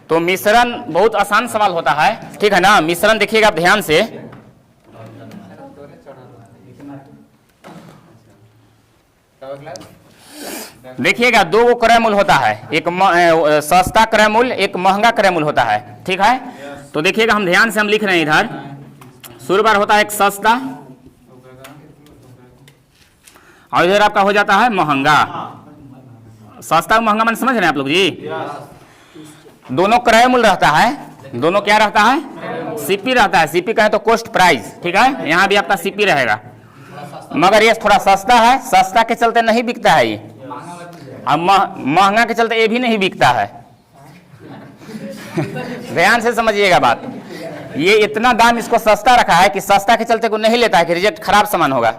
तो मिश्रण बहुत आसान सवाल होता है, ठीक है ना। मिश्रण देखिएगा आप ध्यान से, देखिएगा दो वो क्रय मूल्य होता है, एक सस्ता क्रय मूल्य, एक महंगा क्रय मूल्य होता है, ठीक है। तो देखिएगा हम ध्यान से हम लिख रहे हैं इधर, शुरू बार होता है एक सस्ता और इधर आपका हो जाता है महंगा। सस्ता और महंगा मान समझ रहे हैं आप लोग जी। दोनों क्रय मूल्य रहता है, दोनों क्या रहता है, सीपी रहता है। सीपी कहें तो कॉस्ट प्राइस, ठीक है। यहाँ भी आपका सीपी रहेगा, मगर ये थोड़ा सस्ता है, सस्ता के चलते नहीं बिकता है ये, और महंगा के चलते ये भी नहीं बिकता है। ध्यान से समझिएगा बात, ये इतना दाम इसको सस्ता रखा है कि सस्ता के चलते को नहीं लेता है कि रिजेक्ट खराब सामान होगा,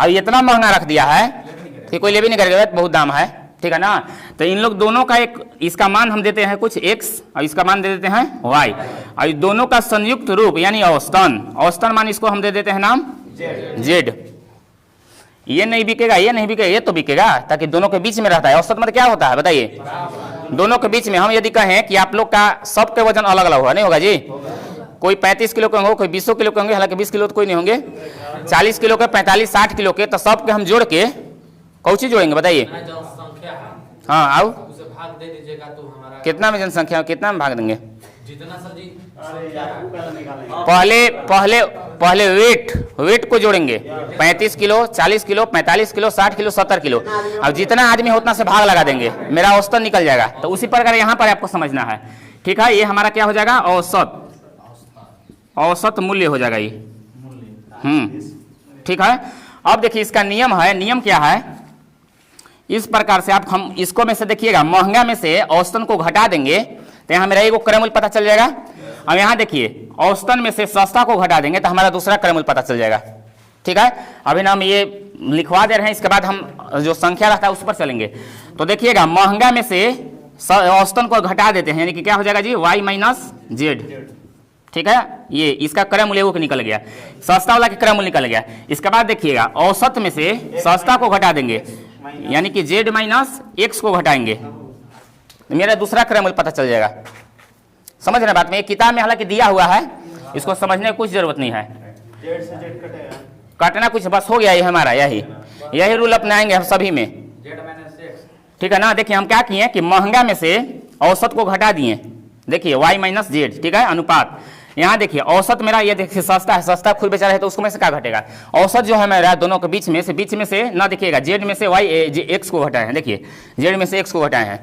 और इतना महंगा रख दिया है कि कोई ले भी नहीं करेगा, बहुत दाम है, ठीक है ना। तो इन लोग दोनों का एक, इसका मान हम देते हैं कुछ x और इसका मान दे देते हैं y, और दोनों का संयुक्त रूप यानी औसतन, औसतन मान इसको हम दे देते हैं नाम z। ये नहीं बिकेगा, ये नहीं बिकेगा, ये तो बिकेगा, ताकि दोनों के बीच में रहता है। औसत मतलब क्या होता है बताइए, दोनों के बीच में। हम यदि कहें कि आप लोग का सबके वजन अलग अलग होगा, नहीं होगा जी। कोई 35 किलो के होंगे, कोई 20 किलो के होंगे, हालांकि 20 किलो तो कोई नहीं होंगे, 40 किलो के, 45 60 किलो के, तो सबके हम जोड़ के कौन सी जोड़ेंगे बताइए। हाँ आओ, भाग दे दीजिएगा तो हमारा कितना में जनसंख्या, कितना में भाग देंगे जितना सर जी। पहले वेट को जोड़ेंगे, 35 kilo, 40 kilo, 45 kilo, 60 kilo, 70 kilo, अब जितना आदमी है उतना से भाग लगा देंगे, मेरा औसतन निकल जाएगा। तो उसी प्रकार यहाँ पर आपको समझना है, ठीक है। ये हमारा क्या हो जाएगा, औसत मूल्य हो जाएगा ये, ठीक है। अब देखिए इसका नियम है, नियम क्या है, इस प्रकार से आप हम इसको में से देखिएगा, महंगा में से औसतन को घटा देंगे तो यहाँ मेरा एक क्रय मूल्य पता चल जाएगा। अब यहाँ देखिए औसतन में से सस्ता को घटा देंगे तो हमारा दूसरा क्रय मूल्य पता चल जाएगा, ठीक है। अभी हम ये लिखवा दे रहे हैं, इसके बाद हम जो संख्या रहता है उस पर चलेंगे। तो देखिएगा महंगा में से औसतन को घटा देते हैं, यानी कि क्या हो जाएगा जी, y माइनस जेड, ठीक है। ये इसका क्रय मूल्य वो निकल गया, सस्ता वाला का क्रय मूल्य निकल गया। इसके बाद देखिएगा औसत में से सस्ता को घटा देंगे, यानी कि z माइनस x को घटाएंगे, मेरा दूसरा क्रय मूल्य पता चल जाएगा। समझ रहे बात में, एक किताब में हालांकि दिया हुआ है, इसको समझने की कुछ जरूरत नहीं है, काटना कुछ बस हो गया, ये हमारा यही रूल अपनाएंगे हम सभी में, ठीक है ना। देखिए हम क्या किए कि महंगा में से औसत को घटा दिए, देखिए y माइनस जेड, ठीक है, अनुपात। यहाँ देखिए औसत मेरा, ये देखिए सस्ता है, सस्ता खुद बेचा रहे तो उसको में से क्या घटेगा, औसत जो है मेरा दोनों के बीच में से ना, देखिएगा जेड में से x को घटाए हैं, देखिए जेड में से x को घटाए हैं,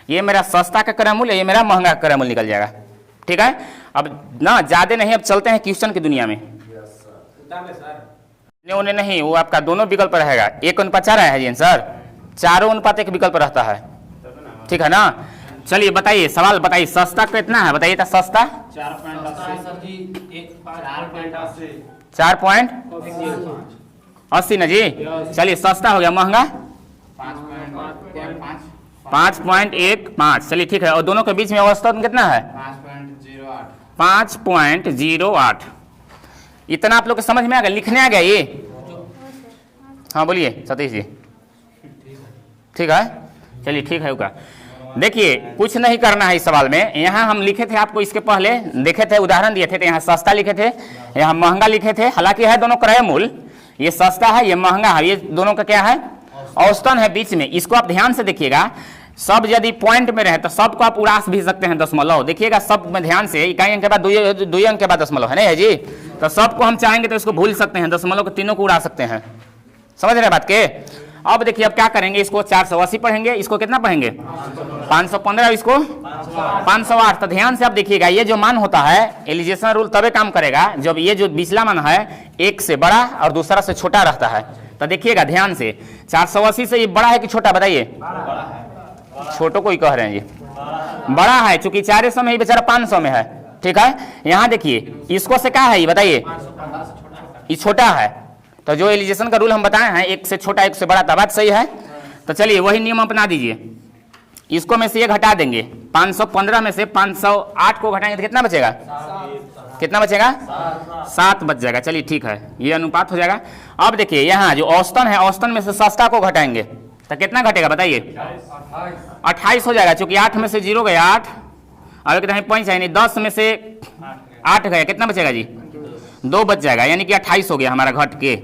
ये मेरा सस्ता का क्रय मूल्य, ये मेरा महंगा का क्रय मूल्य निकल जाएगा, ठीक है। अब ना ज्यादा नहीं, अब चलते हैं क्वेश्चन की दुनिया में। उन्हें नहीं, वो आपका दोनों विकल्प रहेगा, 1:4 है जी सर, 4:1 विकल्प रहता है, ठीक है ना। चलिए बताइए, सवाल बताइए, सस्ता कितना है बताइए, तो सस्ता 4.80 ना जी। चलिए सस्ता हो गया, महंगा 5.15, चलिए ठीक है। और दोनों के बीच में औसतन कितना है, 5.08। इतना आप लोग को समझ में आ गया, लिखने आ गया ये। हाँ बोलिए सतीश जी, ठीक है, चलिए ठीक है। उका देखिए कुछ नहीं करना है इस सवाल में, यहाँ हम लिखे थे, आपको इसके पहले देखे थे, उदाहरण दिए थे, तो यहाँ सस्ता लिखे थे, यहाँ महंगा लिखे थे। हालांकि है दोनों क्रय मूल्य, ये सस्ता है, ये महंगा है, ये दोनों का क्या है, औसतन है बीच में। इसको आप ध्यान से देखिएगा, सब यदि पॉइंट में रहे तो सबको आप उड़ा भी सकते हैं दशमलव, देखिएगा सब में ध्यान से, इकाई अंक के बाद 2 अंक के बाद दशमलव है, नहीं है जी। तो सबको हम चाहेंगे तो इसको भूल सकते हैं, दशमलव को तीनों को उड़ा सकते हैं, समझ रहे बात के। अब देखिए अब क्या करेंगे, इसको 480 पढ़ेंगे, इसको कितना पढ़ेंगे 515, इसको 508। तो ध्यान से आप देखिएगा, ये जो मान होता है एलिजेशन रूल तबे काम करेगा जब ये जो पिछला मान है एक से बड़ा और दूसरा से छोटा रहता है। तो देखिएगा ध्यान से, 480 से ये बड़ा है कि छोटा बताइए, छोटो को ही कह रहे हैं जी, बड़ा है, चूंकि 400 में ही बेचारा 500 में है, ठीक है। यहाँ देखिए इसको से क्या है ये बताइए, ये छोटा है। तो जो एलिजेशन का रूल हम बताए हैं, एक से छोटा एक से बड़ा, तो बात सही है। तो चलिए वही नियम अपना दीजिए, इसको में से ये घटा देंगे, 515 में से 508 को घटाएंगे तो कितना बचेगा, कितना बचेगा, 7 बच जाएगा। चलिए ठीक है, ये अनुपात हो जाएगा। अब देखिए यहाँ जो औसतन है, औसतन में से सस्ता को घटाएंगे तो कितना घटेगा बताइए, 28 हो जाएगा, चूंकि 8 में से 0 गया 8 अब कितना है पॉइंट यानी 10 में से 8 गया, कितना बचेगा जी? 2 बच जाएगा, यानी कि 28 हो गया हमारा घट के।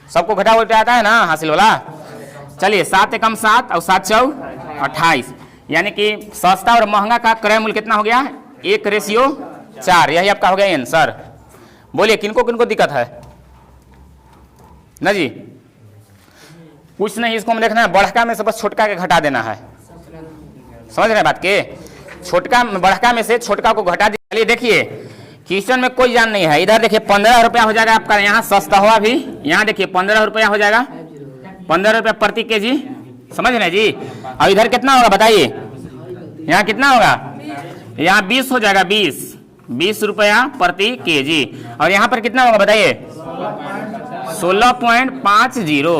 सबको घटा उल्टा आता है ना हासिल वाला। चलिए 7 एकम 7 और 7 चौ 28, यानी कि सस्ता और महंगा का क्रय मूल्य कितना हो गया? 1:4। यही आपका हो गया आंसर। बोलिए किनको किनको दिक्कत है ना जी? कुछ नहीं, इसको हम देखना है बड़का में से बस छोटका के घटा देना है। समझ रहे हैं बात के? छोटका बड़का में से छोटका को घटा दीजिए। देखिए क्वेश्चन में कोई जान नहीं है। इधर देखिए 15 रुपया हो जाएगा आपका, यहाँ सस्ता हुआ भी, यहाँ देखिए 15 रुपया हो जाएगा, 15 रुपया प्रति केजी। समझ रहे हैं जी? और इधर कितना होगा बताइए? यहाँ कितना होगा? यहाँ 20 हो जाएगा, 20 रुपया प्रति केजी। और यहाँ पर कितना होगा बताइए? 16.50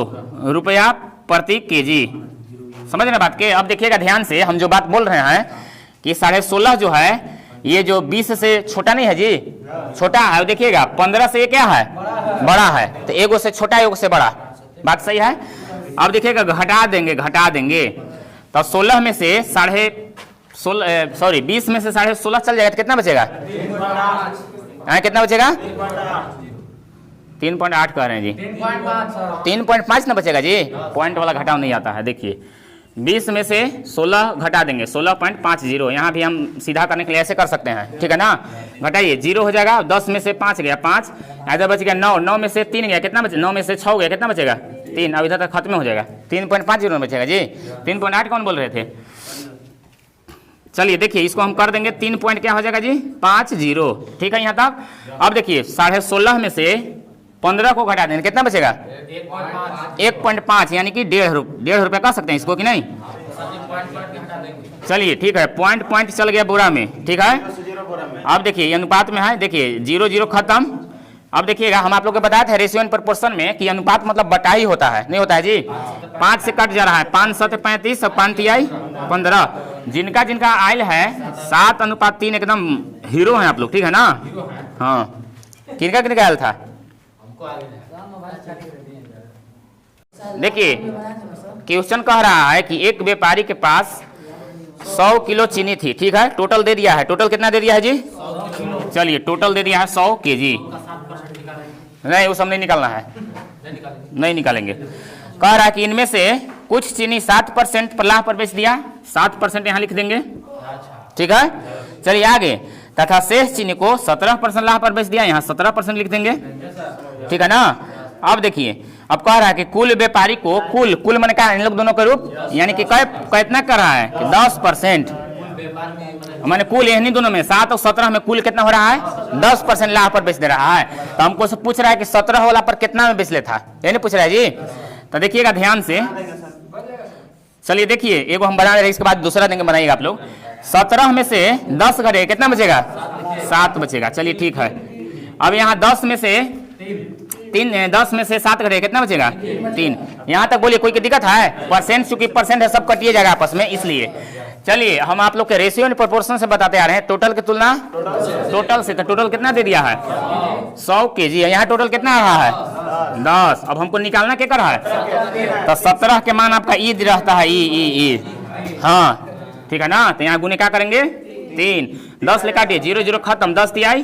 रुपया प्रति केजी। समझ रहे बात के? अब देखिएगा ध्यान से, हम जो बात बोल रहे हैं कि 16.5 जो है, ये जो 20 से छोटा नहीं है जी, छोटा है। देखिएगा 15 से ये क्या है? बड़ा है। तो एगो से छोटा एगो से बड़ा, बात सही है। अब देखिएगा घटा देंगे तो 16 में से 20 में से 16.5 चल जाएगा तो कितना बचेगा? कितना बचेगा? 3.8 कह रहे हैं जी, 3.5 ना बचेगा जी। पॉइंट वाला घटाव नहीं आता है। देखिए 20 में से 16 घटा देंगे, 16.50। यहाँ भी हम सीधा करने के लिए ऐसे कर सकते हैं, ठीक है ना? घटाइए, 0 हो जाएगा। 10 में से 5 गया, 5। इधर बच गया 9, 9 में से 3 गया, कितना बचे? 9 में से 6 गया, कितना बचेगा? 3। अब इधर तक खत्म हो जाएगा, 3.50 बचेगा जी। 3.8 कौन बोल रहे थे? चलिए देखिए इसको हम कर देंगे 3 पॉइंट क्या हो जाएगा जी? 50। ठीक है यहाँ तक। अब देखिए 16.5 में से 15 को घटा देंगे, कितना बचेगा? 1.5, यानी कि 1.5 रुपया कह सकते हैं इसको कि नहीं? चलिए ठीक है, पॉइंट चल गया बोरा में, ठीक है। अब देखिए ये अनुपात में है, देखिए 0 खत्म। अब देखिएगा हम आप लोग को बताया था रेशियो एंड प्रोपोर्शन में कि अनुपात मतलब बटा ही होता है, नहीं होता है जी। 5 से कट जा रहा है, 5 7 35 और 5 3 15। जिनका जिनका आयल है 7:3, एकदम हीरो हैं आप लोग, ठीक है ना? हाँ, किनका किनका आयल था? देखिए क्वेश्चन कह रहा है कि एक व्यापारी के पास 100 किलो चीनी थी, ठीक है। टोटल दे दिया है, टोटल कितना दे दिया है जी? चलिए टोटल दे दिया है 100 केजी। नहीं वो सब नहीं निकालना है, नहीं निकालेंगे। कह रहा है कि इनमें से कुछ चीनी 7% पर लाभ पर बेच दिया, 7% यहाँ लिख देंगे, ठीक है। चलिए आगे, तथा शेष चीनी को 17% लाभ पर बेच दिया, यहाँ 17% लिख देंगे, ठीक है ना। अब देखिए अब कह रहा है कि कुल व्यापारी को कुल मैंने कहा इन लोग दोनों का रूप, यानी कि कितना कर रहा है कि 10%, मैंने कुल इन्हीं दोनों में 7 और 17 में कुल कितना हो रहा है? 10% लाभ पर बेच दे रहा है। तो हमको से पूछ रहा है कि 17 वाला पर कितना में बेच लेता, ये नहीं पूछ रहा है जी। तो देखिएगा ध्यान से, चलिए देखिए एगो हम बना रहे हैं, इसके बाद दूसरा देंगे, बनाइएगा आप लोग। 17 में से 10 घटे कितना बचेगा? 7 बचेगा। चलिए ठीक है। अब यहाँ 10 में से 7 घटे कितना बचेगा? 3। यहाँ तक बोलिए कोई की दिक्कत है? परसेंट, चूंकि परसेंट है सब कटिए जाएगा आपस में, इसलिए। चलिए हम आप लोग के रेशियो एंड प्रोपोर्शन से बताते आ रहे हैं, टोटल की तुलना टोटल से। तो टोटल कितना दे दिया है? 100 केजी। यहाँ टोटल कितना आ रहा है? 10। अब हमको निकालना क्या कर रहा है? तो 17 के मान आपका ई रहता है, ई। हाँ ठीक है ना। तो यहाँ गुने क्या करेंगे? 3। 10 ले काटिए, 0 खत्म, 10 3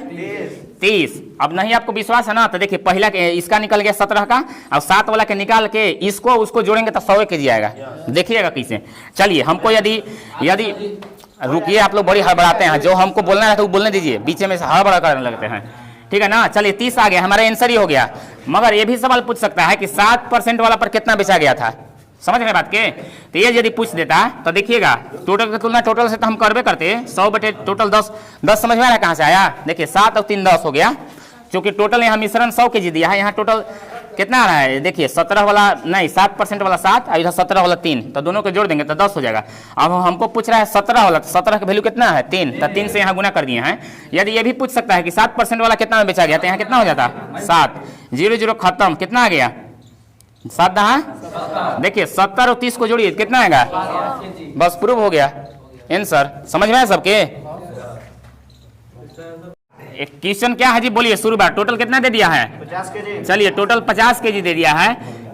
30। अब नहीं आपको विश्वास है ना, तो देखिए पहला के इसका निकल गया 17 का, और 7 वाला के निकाल के इसको उसको जोड़ेंगे तो 100 केजी आएगा। देखिएगा कैसे। चलिए हमको यदि रुकिए, आप लोग बड़ी हड़बड़ाते हैं, जो हमको बोलना है तो वो बोलने दीजिए, बीच में से हड़बड़ा करने लगते हैं, ठीक है ना। चलिए 30 आ गया, हमारा आंसर ही हो गया। मगर ये भी सवाल पूछ सकता है कि 7% वाला पर कितना बेचा गया था, समझ रहे बात के? तो ये यदि पूछ देता तो देखिएगा टोटल की तुलना टोटल से तो हम करबे करते, 100 बटे टोटल 10 समझ में आ रहा है कहाँ से आया? देखिए 7 और 3 10 हो गया, क्योंकि टोटल यहाँ मिश्रण 100 केजी दिया है। यहाँ टोटल कितना आ रहा है? देखिए 17 वाला नहीं, 7% वाला 7 और इधर 17 वाला 3, तो दोनों को जोड़ देंगे तो 10 हो जाएगा। अब हमको पूछ रहा है 17 वाला, तो 17 का वैल्यू कितना है? 3, तो 3 से यहाँ गुना कर दिए हैं। यदि ये भी पूछ सकता है कि 7% वाला कितना में बेचा गया, तो यहाँ कितना हो जाता? 7। 0 खत्म, कितना आ गया? 7 दहा। देखिए 70 और 30 को जोड़िए कितना आएगा? बस प्रूव हो गया आंसर। समझ में आया सबके? एक क्वेश्चन क्या है जी, बोलिए शुरू बार। टोटल कितना दे दिया है? 50 केजी। चलिए टोटल 50 केजी दे दिया है।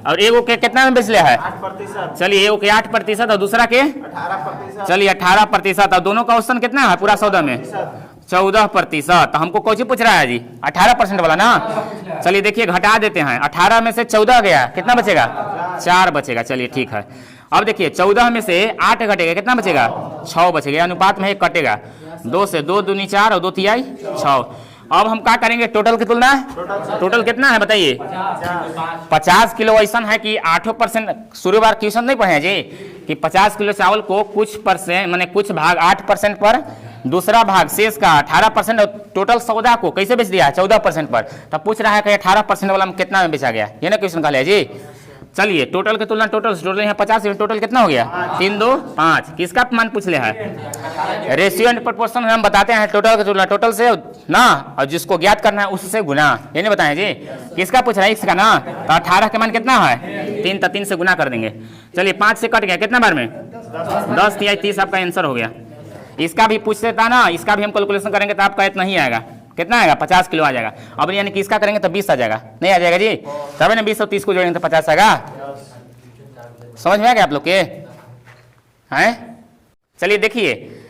और एगो के कितना में बेच लिया है? 8%। चलिए एगो के 8% और दूसरा के 18%। चलिए 18% और दोनों का औसतन कितना है पूरा सौदा में? 14%। तो हमको कौन सी पूछ रहा है जी? 18% वाला ना। चलिए देखिए घटा देते हैं, 18 में से 14 गया, कितना बचेगा? 4 बचेगा। चलिए ठीक है। अब देखिए 14 में से 8 घटेगा, कितना बचेगा? 6 बचेगा। अनुपात में 1 कटेगा, 2 से 2 दूनी 4 और 2 तिहाई 6। अब हम क्या करेंगे टोटल की तुलना? टोटल कितना है बताइए? 50 किलो। ऐसा है कि 8% शुरुआत क्वेश्चन नहीं पढ़े जी कि 50 किलो चावल को कुछ परसेंट माने कुछ भाग 8% पर, दूसरा भाग शेष का 18% और टोटल सौदा को कैसे बेच दिया है? 14% पर। तब पूछ रहा है कि 18% वाला में कितना में बेचा गया, ये ना क्वेश्चन कहा जी। चलिए टोटल की तुलना टोटल यहाँ 50 में टोटल कितना हो गया? 3 2 5। किसका मान पूछ ले है? रेशियो एंड प्रोपोर्शन हम बताते हैं टोटल की तुलना टोटल से ना, और जिसको ज्ञात करना है उससे गुना, ये नहीं बताएं जी। किसका पूछ रहा है? इसका ना। तो 18 का मान कितना है? 3। तो 3 से गुना कर देंगे। चलिए 5 से कट गया, कितना बार में? 10 तिहाई 30 आपका आंसर हो गया। इसका भी पूछ लेता ना, इसका भी हम कैलकुलेशन करेंगे तो आपका इतना ही आएगा। कितना आएगा? 50 किलो आ जाएगा। अब यानी कि इसका करेंगे तो 20 आ जाएगा, नहीं आ जाएगा जी? तभी ना 20 और 30 को जोड़ेंगे तो 50 आएगा। समझ में आ गया आप लोग के? हैं? चलिए देखिए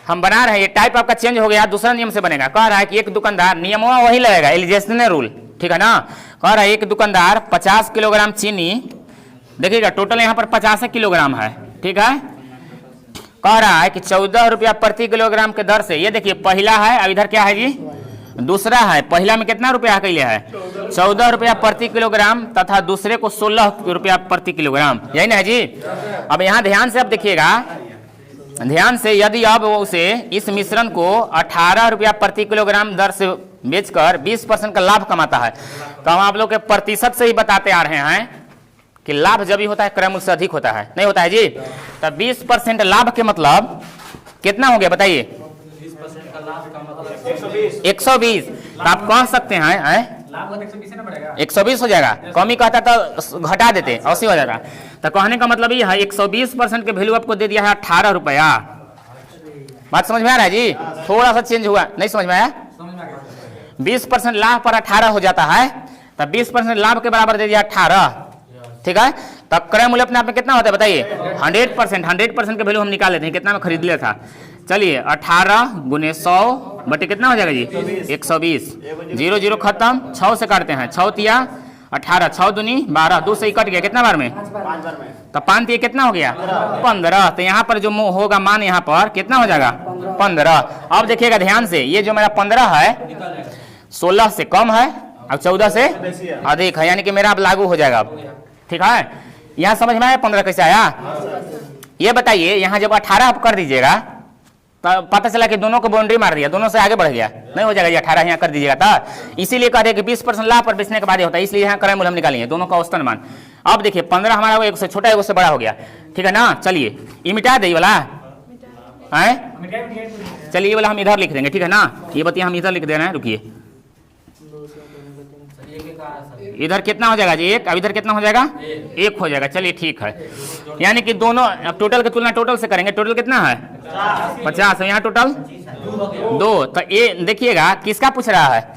हम बना रहे हैं, ये टाइप आपका चेंज हो गया, दूसरा नियम से बनेगा। कह रहा है कि एक दुकानदार, नियम वही लगेगा, एलिजेशन रूल, ठीक है ना। कह रहा है एक दुकानदार 50 किलोग्राम चीनी, देखिएगा टोटल यहाँ पर 50 किलोग्राम है, ठीक है। कह रहा है कि 14 रुपया प्रति किलोग्राम के दर से, ये देखिए पहला है, अब इधर क्या है जी? दूसरा है। पहला में कितना रुपया के लिए है? 14 रुपया प्रति किलोग्राम तथा दूसरे को 16 रुपया प्रति किलोग्राम, यही ना है जी। अब यहाँ ध्यान से अब देखिएगा, ध्यान से, यदि अब उसे इस मिश्रण को 18 रुपया प्रति किलोग्राम दर से बेचकर 20% का लाभ कमाता है, तो हम आप लोग के प्रतिशत से ही बताते आ रहे हैं कि लाभ जब भी होता है क्रय मूल्य से अधिक होता है, नहीं होता है जी। तो 20% लाभ के मतलब कितना हो गया बताइए? 20% का लाभ का मतलब 120। तो आप कह सकते हैं लाभ का 120 ना पड़ेगा, 120 हो जाएगा। कमी कहता तो घटा देते, 80 हो जाएगा। तो कहने का मतलब ये है 120% के वैल्यू आपको दे दिया है 18 रुपया। बात समझ में आ रहा है जी? थोड़ा सा चेंज हुआ, नहीं समझ में आया? समझ में आ गया। 20% लाभ पर 18 हो जाता है, तब 20% लाभ के बराबर दे दिया 18, ठीक है। तब क्रय मूल्य अपने आप में कितना होता है बताइए? 100% के वैल्यू हम निकाल लेते हैं, कितना में खरीद लिया था। चलिए 18 गुने 100 बटे कितना हो जाएगा जी? 120। 0 0 खत्म, 6 से काटते हैं, 6 तिया 18, 6 दूनी 12, 2 से ही कट गया, कितना बार में? 5 बार में। तो 5 तिया कितना हो गया? 15। तो यहाँ पर जो होगा मान यहाँ पर कितना हो जाएगा? 15। अब देखिएगा ध्यान से, ये जो मेरा 15 है 16 से कम है और 14 से अधिक है, यानी कि मेरा अब लागू हो जाएगा अब, ठीक है। यहाँ समझ में आया 15 कैसे आया? ये बताइए, यहाँ जब 18 आप कर दीजिएगा तो पता चला कि दोनों को बाउंड्री मार दिया, दोनों से आगे बढ़ गया, नहीं हो जाएगा जी। 18 यहाँ कर दीजिएगा था, इसीलिए कह रहे कि 20% लाभ पर बेचने के बाद होता है, इसलिए यहाँ क्रय मूल्य हम निकालेंगे दोनों का औसतन मान। अब देखिए 15 हमारा एक से छोटा, एक से बड़ा हो गया, ठीक है ना। चलिए ये मिटा दे वाला है, चलिए ये वाला हम इधर लिख देंगे, ठीक है ना। ये बतिया हम इधर लिख दे रहे हैं, रुकिए। इधर कितना हो जाएगा जी? 1। अब इधर कितना हो जाएगा? 1 हो जाएगा। चलिए ठीक है, यानी कि दोनों अब टोटल की तुलना टोटल से करेंगे। टोटल कितना है? 50 है, यहाँ टोटल 2। तो ये देखिएगा किसका पूछ रहा है?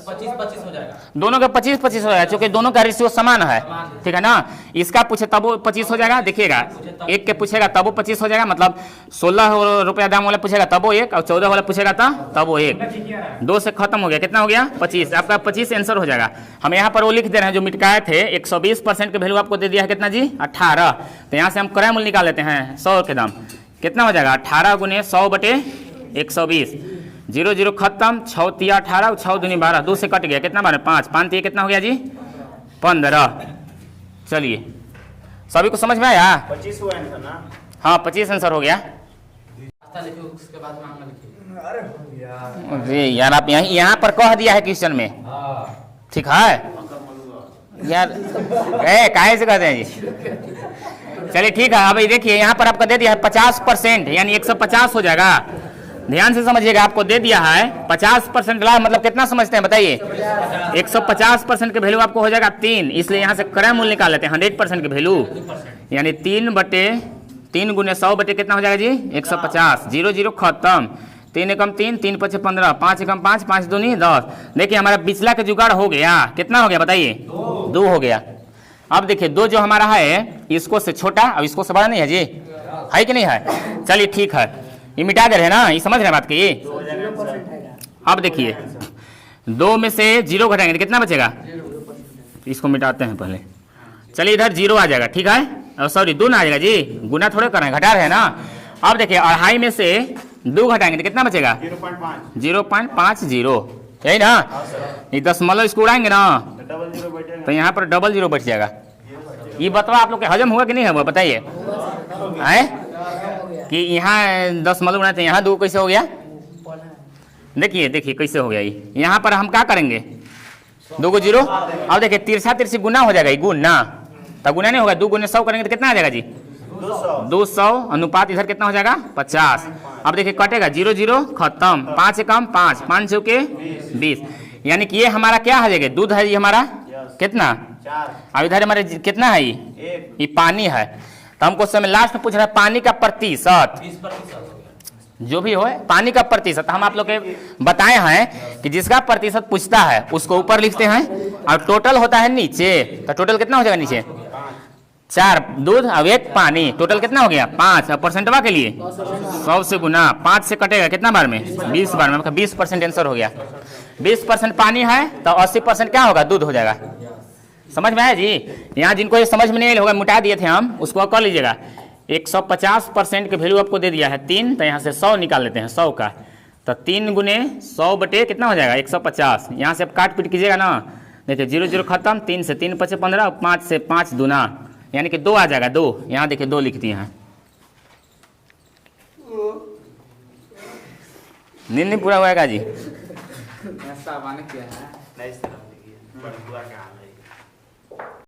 25-25 हो जाएगा, दोनों का 25-25 हो जाएगा, क्योंकि दोनों का रेशियो समान है, ठीक है ना। इसका पूछे तब वो 25 हो जाएगा, देखिएगा एक के पूछेगा तब वो 25 हो जाएगा, मतलब 16 रुपया दाम वाला पूछेगा तब वो 1 और 14 वाला पूछेगा तब वो 1। 2 से खत्म हो गया, कितना हो गया? 25। आपका 25 आंसर हो जाएगा। हम यहाँ पर वो लिख दे रहे हैं जो मिटकाए थे। 120% के वैल्यू आपको दे दिया है कितना जी? 18। तो यहाँ से हम क्रय मूल्य निकाल लेते हैं 100 के दाम, कितना हो जाएगा? 18 गुने 100 बटे 120। 0 0 खत्म, 6 तिया 18, 6 दूनी 12, 2 से कट गया, कितना बार? 5। 5 तिया कितना हो गया जी? 15। चलिए सभी को समझ में आया? 25 हुआ आंसर ना? हाँ 25 आंसर हो गया। रास्ता लिखिए, उसके बाद मामला लिखिए। अरे यार आप यहाँ पर कह दिया है क्वेश्चन में, ठीक है यार, काहे से कहते हैं जी? चलिए ठीक है। अब देखिए यहाँ पर आपका दे दिया है 50%, यानी 150 हो जाएगा। ध्यान से समझिएगा, आपको दे दिया है 50% लाभ, मतलब कितना समझते हैं बताइए? 150% के वैल्यू आपको हो जाएगा 3, इसलिए यहाँ से क्रय मूल्य निकाल लेते हैं 100% के वैल्यू, यानी 3 गुने 100 बटे कितना हो जाएगा जी? 150। 0 0 खत्म, 3 एकम 3, 3 पचे 15, 5 एकम 5, 5 दूनी 10। देखिए हमारा बिचला का जुगाड़ हो गया, कितना हो गया बताइए? 2 हो गया। अब देखिए 2 जो हमारा है इसको से छोटा अब इसको से बड़ा नहीं है जी, है कि नहीं है? चलिए ठीक है, ये मिटा दे रहे हैं ना, ये समझ रहे हैं बात की। अब देखिए 2 में से 0 घटाएंगे तो कितना बचेगा? इसको मिटाते हैं पहले। चलिए इधर 0 आ जाएगा, ठीक है, सॉरी 2 ना आ जाएगा जी, गुना थोड़े कर रहे हैं, घटा रहे हैं ना। अब देखिए 2.5 में से 2 घटाएंगे तो कितना बचेगा? 0.50, यही ना? ये दशमलव इसको उड़ाएंगे ना डबल जीरो बैठेगा तो यहाँ पर डबल 0 बैठ जाएगा। ये बतवा आप लोग के हजम हुआ कि नहीं हुआ बताइए? कि यहाँ दशमलव उड़ाते यहाँ 2 कैसे हो गया? देखिए देखिए कैसे हो गया ये। यहाँ पर हम क्या करेंगे? 2 को 0। अब देखिए तिरछा तिरछी गुना हो जाएगा, गुण ना, तब गुना नहीं होगा। 2 गुने 100 करेंगे तो कितना आ जाएगा जी? 200 अनुपात इधर कितना हो जाएगा? 50। अब देखिए कटेगा 0 0 खत्म, 5 कम 5, 5 चौके 20, यानी कि ये हमारा क्या आ जाएगा? दूध है ये हमारा कितना? 4 अब इधर हमारे कितना है? 1 ये पानी है। तो हमको समय लास्ट में पूछ रहा है पानी का प्रतिशत, 20% हो गया। जो भी हो पानी का प्रतिशत। हम आप लोग के बताए हैं कि जिसका प्रतिशत पूछता है उसको ऊपर लिखते हैं और टोटल होता है नीचे। तो टोटल कितना हो जाएगा नीचे? 4 दूध अब 1 पानी, टोटल कितना हो गया? 5। अब परसेंटवा के लिए 100 से गुना 5 से कटेगा कितना बार में? 20 बार में। 20% आंसर हो गया। 20% पानी है तो 80% क्या होगा? दूध हो जाएगा। समझ में आया जी? यहाँ जिनको ये समझ में नहीं होगा मिटा दिए थे हम, उसको कर लीजिएगा। 150% के वैल्यू आपको दे दिया है 3, तो यहाँ से 100 निकाल लेते हैं 100 का। तो 3 गुने 100 बटे कितना हो जाएगा? 150। यहाँ से आप काट पीट कीजिएगा ना, देखिए 0 0 खत्म, 3 से 3 5 15, 5 से 5 दूना, यानी कि 2 आ जाएगा। 2 यहाँ देखिए 2 लिख दिए हैं। नींद नहीं पूरा हुआ जी? ऐसा माने क्या है? नहीं सर, देखिए बड़ा बुरा काम है।